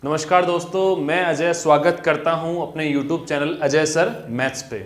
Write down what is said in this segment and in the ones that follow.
नमस्कार दोस्तों, मैं अजय स्वागत करता हूं अपने YouTube channel Ajay sir maths पे।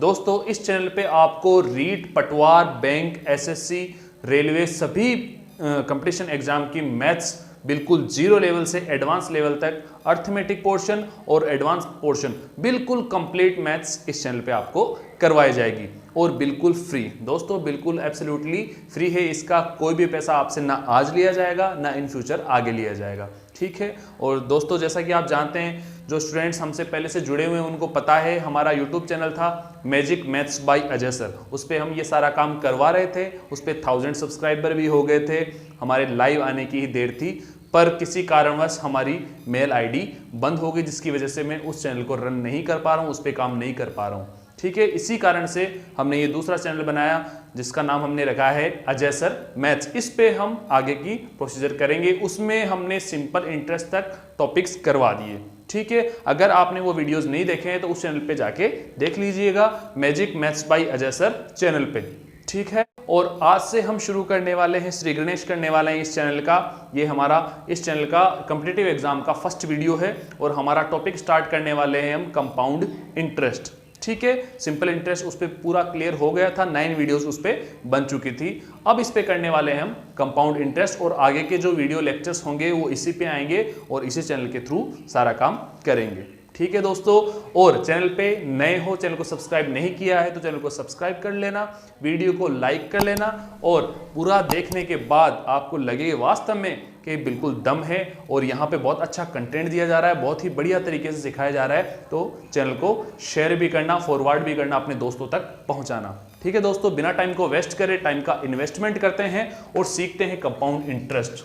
दोस्तों, इस चैनल पे आपको रीट, पटवार, बैंक, एसएससी, रेलवे सभी कंपटीशन एग्जाम की मैथ्स बिल्कुल जीरो लेवल से एडवांस लेवल तक, अर्थमेटिक पोर्शन और एडवांस पोर्शन बिल्कुल कंप्लीट मैथ्स इस चैनल पे आपको करवाई जाएगी और बिल्कुल फ्री। दोस्तों, बिल्कुल एब्सोल्युटली फ्री है। इसका कोई भी पैसा आपसे ना आज लिया जाएगा ना इन फ्यूचर आगे लिया जाएगा, ठीक है। और दोस्तों, जैसा कि आप जानते हैं, जो स्टूडेंट्स हमसे पहले से जुड़े हुए हैं उनको पता है, हमारा यूट्यूब चैनल था magic maths by Ajay sir. उस पर हम ये सारा काम करवा रहे थे। उस पर 1000 सब्सक्राइबर भी हो गए थे। हमारे लाइव आने की ही देर थी, पर किसी कारणवश हमारी मेल आईडी बंद हो गई, जिसकी वजह से मैं उस चैनल को रन नहीं कर पा रहा हूँ, उस पर काम नहीं कर पा रहा हूँ, ठीक है। इसी कारण से हमने ये दूसरा चैनल बनाया जिसका नाम हमने रखा है अजय सर मैथ्स। इस पे हम आगे की प्रोसीजर करेंगे। उसमें हमने सिंपल इंटरेस्ट तक टॉपिक्स करवा दिए, ठीक है। अगर आपने वो वीडियोस नहीं देखे हैं तो उस चैनल पे जाके देख लीजिएगा, magic maths by Ajay sir channel पे, ठीक है। और आज से हम शुरू करने वाले हैं, श्री गणेश करने वाले हैं इस चैनल का। ये हमारा इस चैनल का कॉम्पिटिटिव एग्जाम का फर्स्ट वीडियो है और हमारा टॉपिक स्टार्ट करने वाले हैं हम कंपाउंड इंटरेस्ट, ठीक है। सिंपल इंटरेस्ट उस पर पूरा क्लियर हो गया था, 9 वीडियोस उस पर बन चुकी थी। अब इस पे करने वाले हैं हम कंपाउंड इंटरेस्ट और आगे के जो वीडियो लेक्चर्स होंगे वो इसी पे आएंगे और इसी चैनल के थ्रू सारा काम करेंगे, ठीक है दोस्तों। और चैनल पे नए हो, चैनल को सब्सक्राइब नहीं किया है तो चैनल को सब्सक्राइब कर लेना, वीडियो को लाइक कर लेना और पूरा देखने के बाद आपको लगे वास्तव में कि बिल्कुल दम है और यहाँ पे बहुत अच्छा कंटेंट दिया जा रहा है, बहुत ही बढ़िया तरीके से सिखाया जा रहा है, तो चैनल को शेयर भी करना, फॉरवर्ड भी करना, अपने दोस्तों तक पहुँचाना, ठीक है दोस्तों। बिना टाइम को वेस्ट करे, टाइम का इन्वेस्टमेंट करते हैं और सीखते हैं कंपाउंड इंटरेस्ट,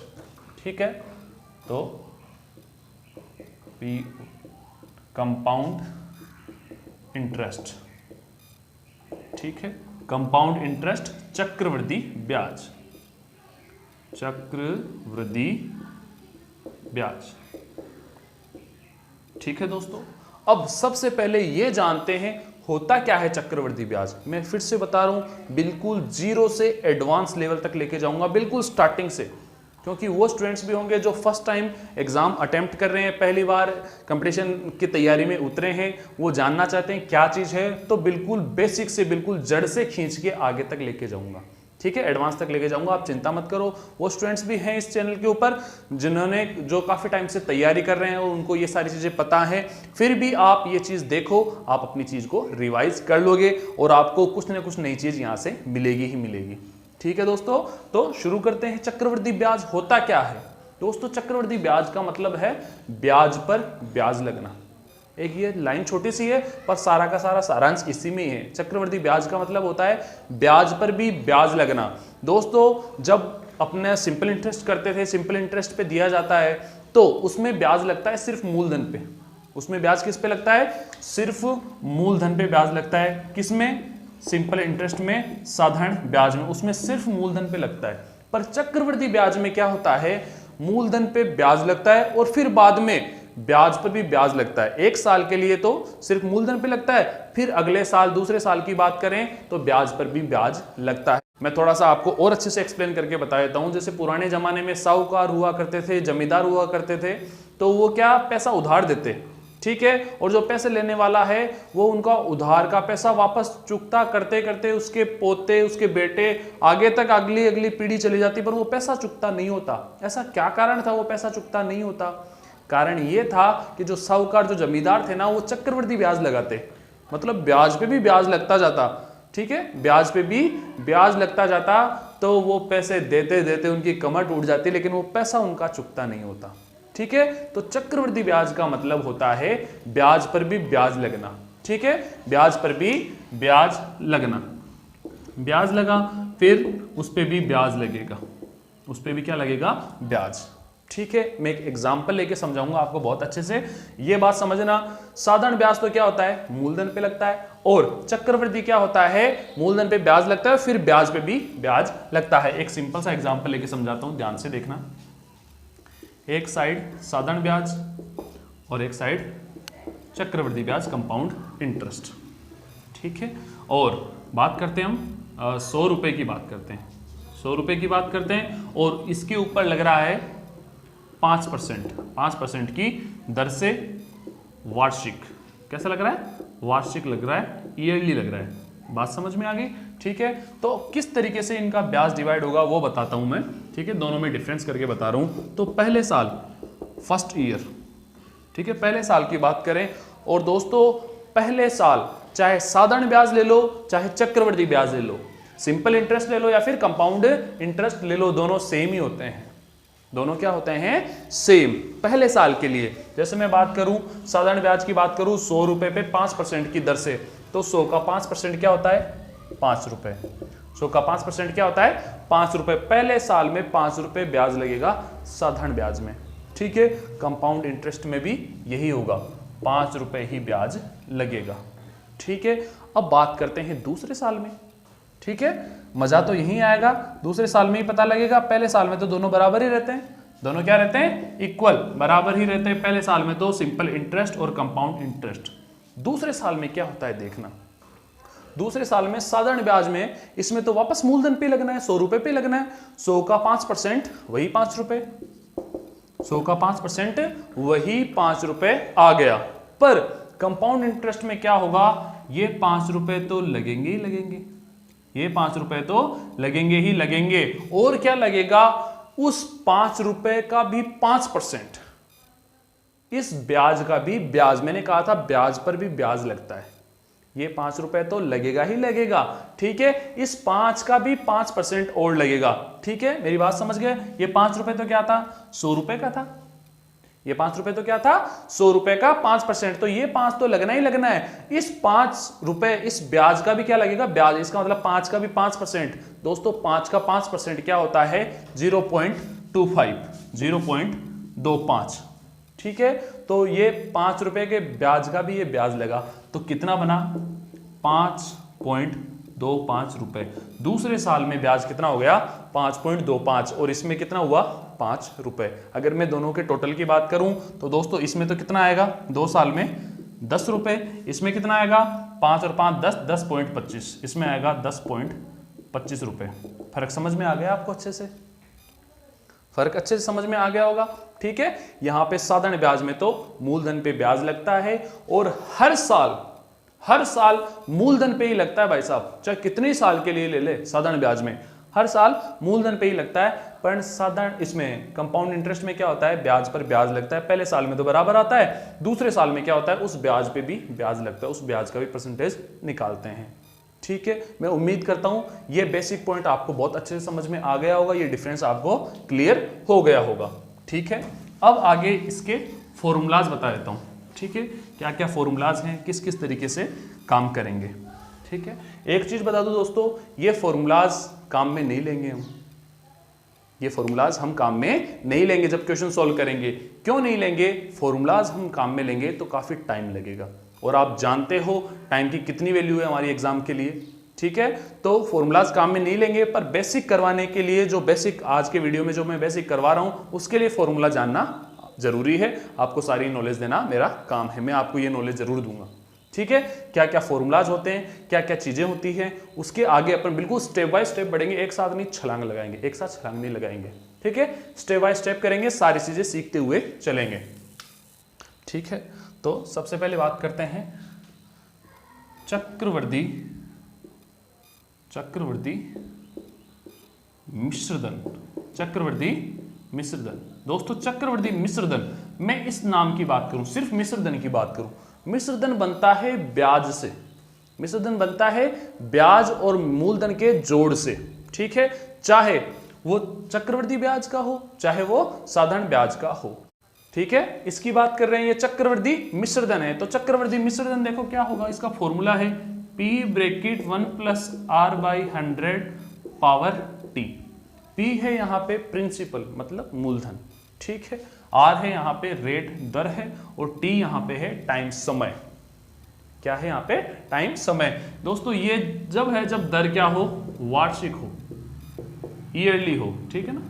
ठीक है। तो कंपाउंड इंटरेस्ट, ठीक है। कंपाउंड इंटरेस्ट, चक्रवृद्धि ब्याज, चक्रवृद्धि ब्याज, ठीक है दोस्तों। अब सबसे पहले ये जानते हैं होता क्या है चक्रवृद्धि ब्याज। मैं फिर से बता रहा हूं, बिल्कुल जीरो से एडवांस लेवल तक लेके जाऊंगा, बिल्कुल स्टार्टिंग से, क्योंकि वो स्टूडेंट्स भी होंगे जो फर्स्ट टाइम एग्जाम अटेम्प्ट कर रहे हैं, पहली बार कंपटीशन की तैयारी में उतरे हैं, वो जानना चाहते हैं क्या चीज़ है। तो बिल्कुल बेसिक से, बिल्कुल जड़ से खींच के आगे तक लेके जाऊंगा, ठीक है, एडवांस तक लेके जाऊंगा। आप चिंता मत करो। वो स्टूडेंट्स भी हैं इस चैनल के ऊपर जिन्होंने जो काफ़ी टाइम से तैयारी कर रहे हैं और उनको ये सारी चीज़ें पता है, फिर भी आप ये चीज़ देखो, आप अपनी चीज़ को रिवाइज कर लोगे और आपको कुछ ना कुछ नई चीज़ यहाँ से मिलेगी ही मिलेगी, ठीक है दोस्तों। तो शुरू करते हैं। चक्रवृद्धि ब्याज होता क्या है दोस्तों? चक्रवृद्धि ब्याज का मतलब है ब्याज पर ब्याज लगना। एक ये लाइन छोटी सी है पर सारा का सारा सारांश इसी में ही है। चक्रवृद्धि ब्याज का मतलब होता है ब्याज पर भी ब्याज लगना। दोस्तों, जब अपने सिंपल इंटरेस्ट करते थे, सिंपल इंटरेस्ट पे दिया जाता है तो उसमें ब्याज लगता है सिर्फ मूलधन पे। उसमें ब्याज किस पे लगता है? सिर्फ मूलधन पे ब्याज लगता है। किसमें? सिंपल इंटरेस्ट में, साधारण ब्याज में, उसमें सिर्फ मूलधन पे लगता है। पर चक्रवृद्धि ब्याज में क्या होता है? मूलधन पे ब्याज लगता है और फिर बाद में ब्याज पर भी ब्याज लगता है। एक साल के लिए तो सिर्फ मूलधन पे लगता है, फिर अगले साल, दूसरे साल की बात करें तो ब्याज पर भी ब्याज लगता है। मैं थोड़ा सा आपको और अच्छे से एक्सप्लेन करके बता देता हूं। जैसे पुराने जमाने में साहूकार हुआ करते थे, जमींदार हुआ करते थे, तो वो क्या पैसा उधार देते, ठीक है, और जो पैसे लेने वाला है वो उनका उधार का पैसा वापस चुकता करते करते उसके पोते, उसके बेटे, आगे तक अगली अगली पीढ़ी चली जाती, पर वो पैसा चुकता नहीं होता। ऐसा क्या कारण था वो पैसा चुकता नहीं होता? कारण ये था कि जो साहूकार, जो जमींदार थे ना, वो चक्रवृद्धि ब्याज लगाते, मतलब ब्याज पे भी ब्याज लगता जाता, ठीक है, ब्याज पे भी ब्याज लगता जाता। तो वो पैसे देते देते उनकी कमर टूट जाती, लेकिन वो पैसा उनका चुकता नहीं होता, ठीक है। तो चक्रवृद्धि ब्याज का मतलब होता है ब्याज पर भी ब्याज लगना, ठीक है, ब्याज पर भी ब्याज लगना। ब्याज लगा, फिर उस पर भी ब्याज लगेगा, उस पर भी क्या लगेगा? ब्याज, ठीक है। मैं एक एग्जांपल लेके समझाऊंगा आपको बहुत अच्छे से, ये बात समझना। साधारण ब्याज तो क्या होता है? मूलधन पे लगता है, और चक्रवृद्धि क्या होता है? मूलधन पे ब्याज लगता है, फिर ब्याज पे भी ब्याज लगता है। एक सिंपल सा एग्जांपल लेके समझाता हूं, ध्यान से देखना। एक साइड साधारण ब्याज और एक साइड चक्रवृद्धि ब्याज, कंपाउंड इंटरेस्ट, ठीक है। और बात करते हैं हम 100 रुपए की बात करते हैं, 100 रुपए की बात करते हैं और इसके ऊपर लग रहा है 5% की दर से वार्षिक, कैसा लग रहा है, वार्षिक लग रहा है, ईयरली लग रहा है। बात समझ में आ गई, ठीक है। तो किस तरीके से इनका ब्याज डिवाइड होगा वो बताता हूं मैं, ठीक है, दोनों में डिफरेंस करके बता रहा हूं। तो पहले साल, फर्स्ट ईयर, ठीक है, पहले साल की बात करें, और दोस्तों पहले साल चाहे साधारण ब्याज ले लो, चाहे चक्रवृद्धि ब्याज ले लो, सिंपल इंटरेस्ट ले लो या फिर कंपाउंड इंटरेस्ट ले लो, दोनों सेम ही होते हैं। दोनों क्या होते हैं, सेम। पहले साल के लिए जैसे मैं बात करूं, साधारण ब्याज की बात करूं, 100 रुपए पे 5% की दर से, तो 100 का 5% क्या होता है, 5 रुपए। 100 का 5% क्या होता है, 5 रुपए। पहले साल में 5 रुपए ब्याज लगेगा साधारण ब्याज में, ठीक है। कंपाउंड इंटरेस्ट में भी यही होगा, 5 रुपए ही ब्याज लगेगा, ठीक है। अब बात करते हैं दूसरे साल में, ठीक है। मजा तो यही आएगा, दूसरे साल में ही पता लगेगा। पहले साल में तो दोनों बराबर ही रहते हैं, दोनों क्या रहते हैं, इक्वल, बराबर ही रहते हैं। पहले साल में तो सिंपल इंटरेस्ट और कंपाउंड इंटरेस्ट। दूसरे साल में क्या होता है देखना, दूसरे साल में साधारण ब्याज में, इसमें तो वापस मूलधन पे लगना है, 100 रुपए पे लगना है। 100 का 5% वही 5 रुपए, 100 का 5% वही 5 रुपए आ गया। पर कंपाउंड इंटरेस्ट में क्या होगा, ये 5 रुपए तो लगेंगे ही लगेंगे, ये 5 रुपए तो लगेंगे ही लगेंगे। और क्या लगेगा, उस 5 रुपए का भी 5%, इस ब्याज का भी ब्याज, मैंने कहा था ब्याज पर भी ब्याज लगता है, ये 5 रुपए तो लगेगा ही लगेगा, ठीक है। इस 5 का भी 5% और लगेगा, ठीक है। मेरी बात समझ गए। ये 5 रुपए तो क्या था, 100 रुपए का था, ये 5 रुपए तो क्या था, 100 रुपए का 5%, तो ये 5 तो लगना ही लगना है। इस 5 रुपए, इस ब्याज का भी क्या लगेगा, ब्याज, इसका मतलब 5 का भी 5%। दोस्तों 5 का 5% क्या होता है, 0.25, 0.25, ठीक है। तो ये 5 रुपए के ब्याज का भी ये ब्याज लगा, तो कितना बना, 5.25 रुपए। दूसरे साल में ब्याज कितना हो गया, 5.25, और इसमें कितना हुआ, 5 रुपए। अगर मैं दोनों के टोटल की बात करूं तो दोस्तों इसमें तो कितना आएगा, 2 साल में 10 रुपए, इसमें कितना आएगा, 5 और 5 10, 10.25, इसमें आएगा 10.25 रुपए। फर्क समझ में आ गया आपको, अच्छे से फर्क अच्छे से समझ में आ गया होगा, ठीक है। यहां पे साधारण ब्याज में तो मूलधन पे ब्याज लगता है, और हर साल मूलधन पे ही लगता है भाई साहब, चाहे कितने साल के लिए ले ले, साधारण ब्याज में हर साल मूलधन पे ही लगता है। पर साधारण, इसमें कंपाउंड इंटरेस्ट में क्या होता है, ब्याज पर ब्याज लगता है। पहले साल में तो बराबर आता है, दूसरे साल में क्या होता है, उस ब्याज पे भी ब्याज लगता है, उस ब्याज का भी परसेंटेज निकालते हैं, ठीक है। मैं उम्मीद करता हूं ये बेसिक पॉइंट आपको बहुत अच्छे से समझ में आ गया होगा, ये डिफरेंस आपको क्लियर हो गया होगा, ठीक है। अब आगे इसके फॉर्मूलाज बता देता हूं, ठीक है, क्या क्या फॉर्मूलाज हैं, किस किस तरीके से काम करेंगे, ठीक है। एक चीज बता दूं दोस्तों, ये फॉर्मूलाज काम में नहीं लेंगे हम, ये फॉर्मूलाज हम काम में नहीं लेंगे जब क्वेश्चन सॉल्व करेंगे। क्यों नहीं लेंगे, फॉर्मूलाज हम काम में लेंगे तो काफी टाइम लगेगा, और आप जानते हो टाइम की कितनी वैल्यू है हमारी एग्जाम के लिए, ठीक है। तो फॉर्मूलाज काम में नहीं लेंगे, पर बेसिक करवाने के लिए, जो बेसिक आज के वीडियो में जो मैं बेसिक करवा रहा हूं, उसके लिए फॉर्मूला जानना जरूरी है। आपको सारी नॉलेज देना मेरा काम है, मैं आपको ये नॉलेज जरूर दूंगा, ठीक है। क्या क्या फॉर्मूलाज होते हैं, क्या क्या चीजें होती हैं, उसके आगे अपन बिल्कुल स्टेप बाय स्टेप बढ़ेंगे, एक साथ नहीं छलांग लगाएंगे, एक साथ छलांग नहीं लगाएंगे, ठीक है। स्टेप बाय स्टेप करेंगे, सारी चीजें सीखते हुए चलेंगे, ठीक है। तो सबसे पहले बात करते हैं चक्रवृद्धि मिश्रधन, चक्रवृद्धि मिश्रधन। दोस्तों चक्रवृद्धि मिश्रधन, मैं इस नाम की बात करूं, सिर्फ मिश्रधन की बात करूं, मिश्रधन बनता है ब्याज से, मिश्रधन बनता है ब्याज और मूलधन के जोड़ से, ठीक है। चाहे वो चक्रवृद्धि ब्याज का हो, चाहे वो साधारण ब्याज का हो, ठीक है। इसकी बात कर रहे हैं, ये चक्रवृद्धि मिश्रधन है। तो चक्रवृद्धि मिश्रधन देखो क्या होगा, इसका फॉर्मूला है P bracket 1 + R/100 power T। P है यहाँ पे प्रिंसिपल मतलब मूलधन, ठीक है। R है यहाँ पे रेट दर है, और T यहाँ पे है टाइम समय। क्या है यहाँ पे, टाइम समय। दोस्तों ये जब है जब दर क्या हो, वार्षिक हो, ईयरली हो, ठीक है ना,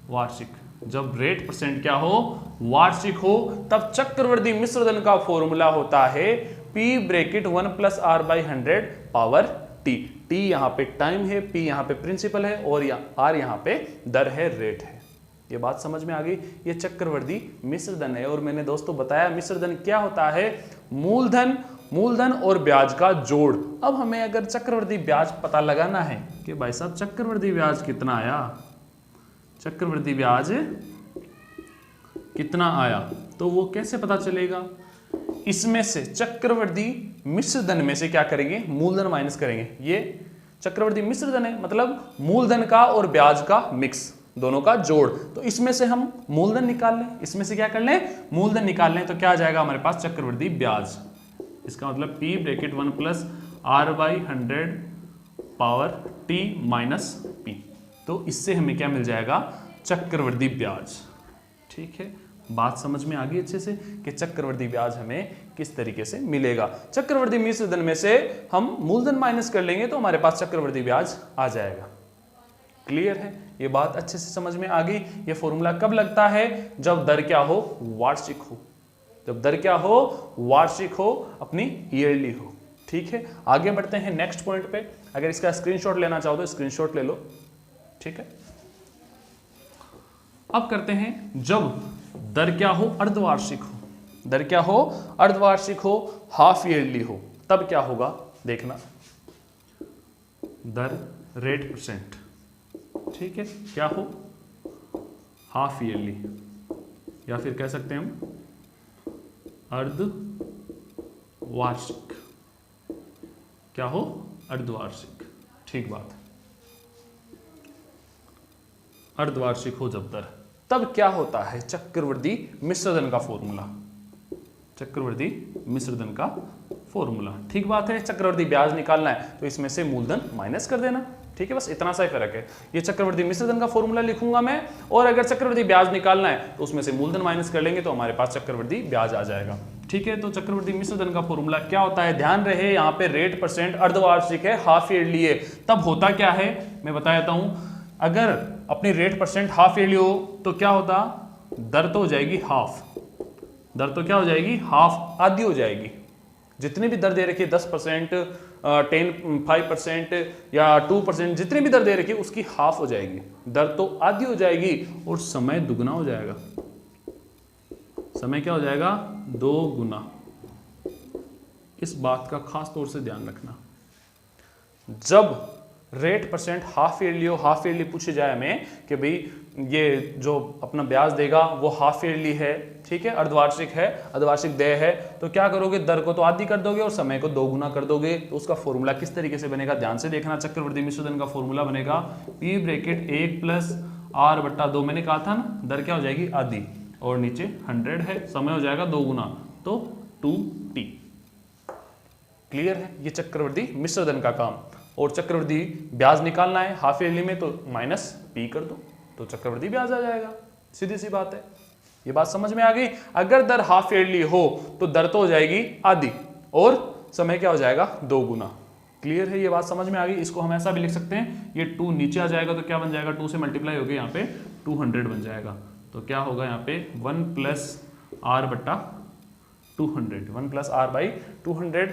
वार्षिक। जब रेट परसेंट क्या हो, वार्षिक हो, तब चक्रवृद्धि मिश्रधन का फॉर्मूला होता है P bracket 1 + R/100 power T। T यहाँ पे टाइम है, P यहाँ पे प्रिंसिपल है, और R यहाँ पे दर है, रेट है, ये बात समझ में आ गई। ये चक्रवर्ती मिश्र धन है और मैंने दोस्तों बताया मिश्र धन क्या होता है, मूलधन और ब्याज का जोड़। अब हमें अगर चक्रवर्ती ब्याज पता लगाना है कि भाई साहब चक्रवर्ती ब्याज कितना आया, चक्रवर्ती ब्याज कितना आया, तो वो कैसे पता चलेगा, इसमें से चक्रवर्ती मिश्र धन में से क्या करेंगे, मूलधन माइनस करेंगे। ये चक्रवर्ती मिश्र धन है मतलब मूलधन का और ब्याज का मिक्स, दोनों का जोड़। तो इसमें से हम मूलधन निकाल लें, इसमें से क्या कर लें, मूलधन निकाल लें, तो क्या आ जाएगा हमारे पास चक्रवर्ती ब्याज। इसका मतलब P bracket 1 plus R/100 power T minus P। तो इससे हमें क्या मिल जाएगा, चक्रवर्ती ब्याज। ठीक है, बात समझ में आ गई अच्छे से कि चक्रवर्ती ब्याज हमें किस तरीके से मिलेगा। चक्रवर्ती मिश्र धन में से हम मूलधन माइनस कर लेंगे तो हमारे पास चक्रवर्ती ब्याज आ जाएगा। क्लियर है, ये बात अच्छे से समझ में आ गई। ये फॉर्मूला कब लगता है, जब दर क्या हो, वार्षिक हो, जब दर क्या हो, वार्षिक हो, अपनी ईयरली हो। ठीक है, आगे बढ़ते हैं नेक्स्ट पॉइंट पे। अगर इसका स्क्रीनशॉट लेना चाहो तो स्क्रीनशॉट ले लो। ठीक है, अब करते हैं जब दर क्या हो, अर्धवार्षिक हो, दर क्या हो, अर्धवार्षिक हो, हाफ ईयरली हो, तब क्या होगा देखना, दर रेट परसेंट। ठीक है, क्या हो, हाफ ईयरली, या फिर कह सकते हैं हम अर्धवार्षिक। क्या हो, अर्धवार्षिक। ठीक बात, अर्धवार्षिक हो जब दर, तब क्या होता है, चक्रवर्ती मिश्र धन का फॉर्मूला, चक्रवर्ती मिश्र धन का फॉर्मूला। ठीक बात है, चक्रवर्ती ब्याज निकालना है तो इसमें से मूलधन माइनस कर देना। ठीक है, बस इतना सा ही फर्क है। ये चक्रवर्ती मिश्र धन का फॉर्मूला लिखूंगा मैं, और अगर चक्रवर्ती ब्याज निकालना है तो उसमें से मूलधन माइनस कर लेंगे तो हमारे पास चक्रवर्ती ब्याज आ जाएगा। ठीक है, तो चक्रवर्ती मिश्र धन का फॉर्मूला क्या होता है, ध्यान रहे यहाँ पे रेट परसेंट, अर्धवार्षिक है, हाफ ईयरली है। तब होता क्या है मैं बता देता हूं, अगर अपनी रेट परसेंट हाफ ईयरली हो तो क्या होता, दर तो हो जाएगी हाफ, दर तो क्या हो जाएगी, हाफ, आधी हो जाएगी। जितनी भी दर दे रखी है 10%, 5% या 2%, जितनी भी दर दे रखी है उसकी हाफ हो जाएगी, दर तो आधी हो जाएगी और समय दुगना हो जाएगा। समय क्या हो जाएगा, 2 गुना। इस बात का खास तौर से ध्यान रखना, जब रेट परसेंट हाफ ईयरली हो, हाफ ईयरली पूछे जाए हमें कि भाई ये जो अपना ब्याज देगा वो हाफ ईयरली है, ठीक है, अर्धवार्षिक है, अर्धवार्षिक देय है, तो क्या करोगे, दर को तो आधी कर दोगे और समय को 2 गुना कर दोगे। तो उसका फॉर्मूला किस तरीके से बनेगा, ध्यान से देखना। चक्रवर्ती मिश्र धन का फॉर्मूला बनेगा P ब्रैकेट 1 प्लस R/2। मैंने कहा था ना, दर क्या हो जाएगी, आधी, और नीचे 100 है, समय हो जाएगा 2 गुना, तो 2T। क्लियर है, ये चक्रवर्ती मिश्र धन का काम। और चक्रवर्ती ब्याज निकालना है हाफ ईयरली में तो माइनस P कर दो तो चक्रवर्ती ब्याज आ जाएगा, सीधी सी बात है। ये बात समझ में आ गई। अगर दर हाफ ईयरली हो तो दर तो हो जाएगी आधी और समय क्या हो जाएगा, 2 गुना। क्लियर है, ये बात समझ में आ गई। इसको हम ऐसा भी लिख सकते हैं, ये 2 नीचे आ जाएगा तो क्या बन जाएगा, 2 से मल्टीप्लाई हो गया, यहाँ पे 200 बन जाएगा। तो क्या होगा यहाँ पे 1 plus R/200, 1 plus R/200।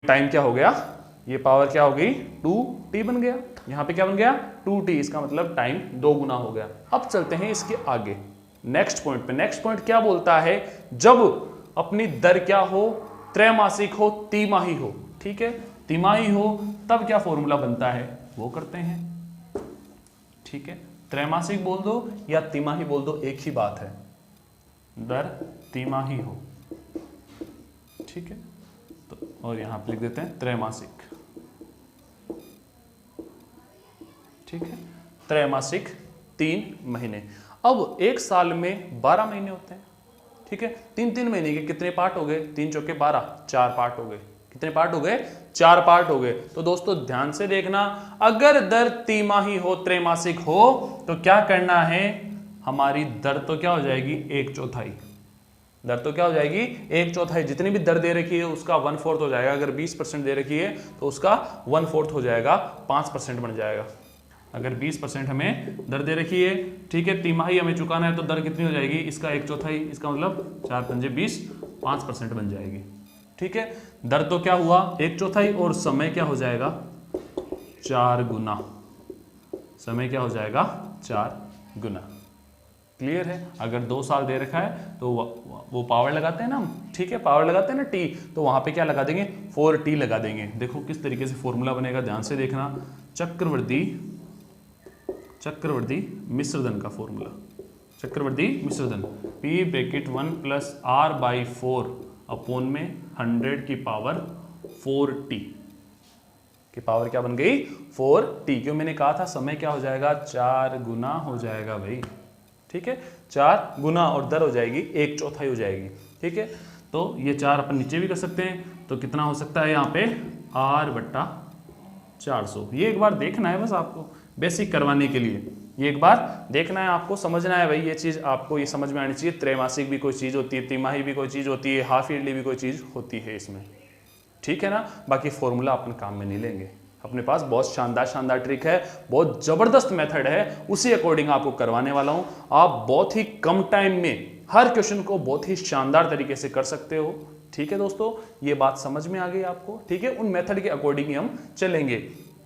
Time क्या हो गया, ये पावर क्या हो गई, 2T बन गया। यहाँ पे क्या बन गया, 2T। इसका मतलब टाइम 2 गुना हो गया। अब चलते हैं इसके आगे नेक्स्ट पॉइंट पे। नेक्स्ट पॉइंट क्या बोलता है, जब अपनी दर क्या हो, त्रैमासिक हो, तिमाही हो। ठीक है, तिमाही हो तब क्या फॉर्मूला बनता है वो करते हैं। ठीक है, त्रैमासिक बोल दो या तिमाही बोल दो, एक ही बात है, दर तिमाही हो। ठीक है, तो और यहां पे लिख देते हैं त्रैमासिक। ठीक है, त्रैमासिक 3 महीने। अब एक साल में 12 महीने होते हैं। ठीक है, 3 महीने के कितने पार्ट हो गए, 3 चौके 12, 4 पार्ट हो गए। कितने पार्ट हो गए, 4 पार्ट हो गए। तो दोस्तों ध्यान से देखना, अगर दर तिमाही हो, त्रैमासिक हो, तो क्या करना है, हमारी दर तो क्या हो जाएगी, 1/4। दर तो क्या हो जाएगी, 1/4। जितनी भी दर दे रखी है उसका 1/4 हो जाएगा। अगर 20% दे रखी है तो उसका 1/4 हो जाएगा, 5% बन जाएगा। अगर 20% हमें दर दे रखी है, ठीक है, तिमाही हमें चुकाना है, तो दर कितनी हो जाएगी, इसका 1/4, इसका मतलब 4 पंजे 20, 5% बन जाएगी। ठीक है, दर तो क्या हुआ 1/4 और समय क्या हो जाएगा, 4 गुना। समय क्या हो जाएगा, 4 गुना। क्लियर है। अगर 2 साल दे रखा है तो वो पावर लगाते हैं ना हम, ठीक है, पावर लगाते हैं ना टी, तो वहां पे क्या लगा देंगे 4t लगा देंगे। देखो किस तरीके से फॉर्मूला बनेगा, ध्यान से देखना। चक्रवर्ती मिश्रधन का फॉर्मूला, चक्रवर्ती मिश्रधन p bracket 1 plus r/4 upon में 100 की पावर 4t की पावर क्या बन गई 4t। क्यों मैंने कहा था समय क्या हो जाएगा 4 गुना हो जाएगा भाई, ठीक है, 4 गुना और दर हो जाएगी 1/4 हो जाएगी, ठीक है। तो ये 4 अपन नीचे भी कर सकते हैं, तो कितना हो सकता है यहाँ पे r/400। ये एक बार देखना है बस आपको, बेसिक करवाने के लिए ये एक बार देखना है, आपको समझना है भाई। ये चीज़ आपको ये समझ में आनी चाहिए, त्रैमासिक भी कोई चीज़ होती है, तिमाही भी कोई चीज़ होती है, हाफ ईयरली भी कोई चीज़ होती है इसमें, ठीक है ना। बाकी फॉर्मूला अपन काम में नहीं लेंगे, अपने पास बहुत शानदार ट्रिक है, बहुत जबरदस्त मेथड है, उसी अकॉर्डिंग आपको करवाने वाला हूं। आप बहुत ही कम टाइम में हर क्वेश्चन को बहुत ही शानदार तरीके से कर सकते हो, ठीक है दोस्तों। ये बात समझ में आ गई आपको, ठीक है। उन मेथड के अकॉर्डिंग ही हम चलेंगे।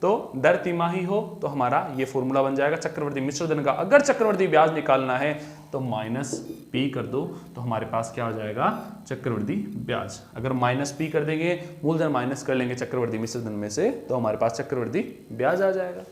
तो दर तिमाही हो तो हमारा ये फॉर्मूला बन जाएगा चक्रवर्ती मिश्रधन का। अगर चक्रवर्ती ब्याज निकालना है तो -p कर दो, तो हमारे पास क्या हो जाएगा चक्रवर्ती ब्याज। अगर -p कर देंगे, मूलधन माइनस कर लेंगे चक्रवर्ती मिश्रधन में से, तो हमारे पास चक्रवर्ती ब्याज आ जाएगा,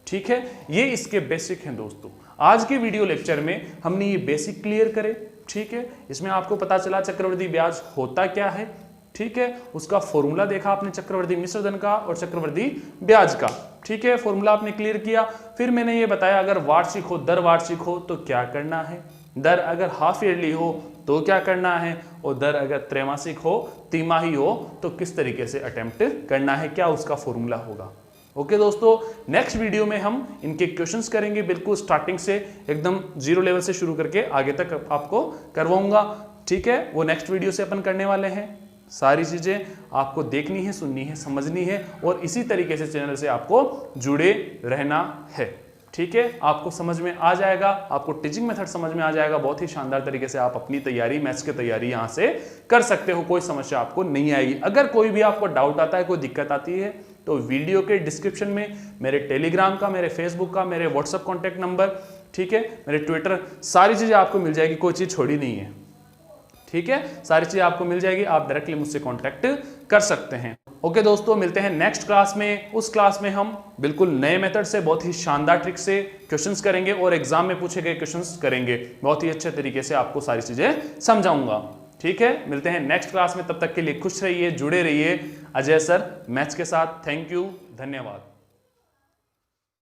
ठीक है। ये इसके बेसिक हैं दोस्तों। आज के वीडियो लेक्चर में हमने ये बेसिक क्लियर करे, ठीक है। इसमें आपको पता चला चक्रवर्ती ब्याज होता क्या है, ठीक है, उसका फॉर्मूला देखा आपने चक्रवर्ती मिश्रधन का और चक्रवर्ती ब्याज का, ठीक है, फॉर्मूला आपने क्लियर किया। फिर मैंने ये बताया अगर वार्षिक हो, दर वार्षिक हो तो क्या करना है, दर अगर हाफ ईयरली हो तो क्या करना है, और दर अगर त्रैमासिक हो, तिमाही हो तो किस तरीके से अटेम्प्ट करना है, क्या उसका फॉर्मूला होगा। ओके दोस्तों, नेक्स्ट वीडियो में हम इनके क्वेश्चंस करेंगे, बिल्कुल स्टार्टिंग से एकदम 0 लेवल से शुरू करके आगे तक आपको करवाऊंगा, ठीक है। वो नेक्स्ट वीडियो से अपन करने वाले हैं। सारी चीजें आपको देखनी है, सुननी है, समझनी है, और इसी तरीके से चैनल से आपको जुड़े रहना है, ठीक है। आपको समझ में आ जाएगा, आपको टीचिंग मेथड समझ में आ जाएगा, बहुत ही शानदार तरीके से आप अपनी तैयारी, मैथ्स की तैयारी यहाँ से कर सकते हो, कोई समस्या आपको नहीं आएगी। अगर कोई भी आपको डाउट आता है, कोई दिक्कत आती है, तो वीडियो के डिस्क्रिप्शन में मेरे टेलीग्राम का, मेरे फेसबुक का, मेरे व्हाट्सएप कॉन्टैक्ट नंबर, ठीक है, मेरे ट्विटर, सारी चीजें आपको मिल जाएगी, कोई चीज छोड़ी नहीं है, ठीक है, सारी चीजें आपको मिल जाएगी, आप डायरेक्टली मुझसे कांटेक्ट कर सकते हैं। ओके दोस्तों, मिलते हैं नेक्स्ट क्लास में। उस क्लास में हम बिल्कुल नए मेथड से, बहुत ही शानदार ट्रिक से क्वेश्चंस करेंगे और एग्जाम में पूछे गए क्वेश्चंस करेंगे, बहुत ही अच्छे तरीके से आपको सारी चीजें समझाऊंगा, ठीक है। मिलते हैं नेक्स्ट क्लास में, तब तक के लिए खुश रहिए, जुड़े रहिए अजय सर मैथ्स के साथ। थैंक यू, धन्यवाद।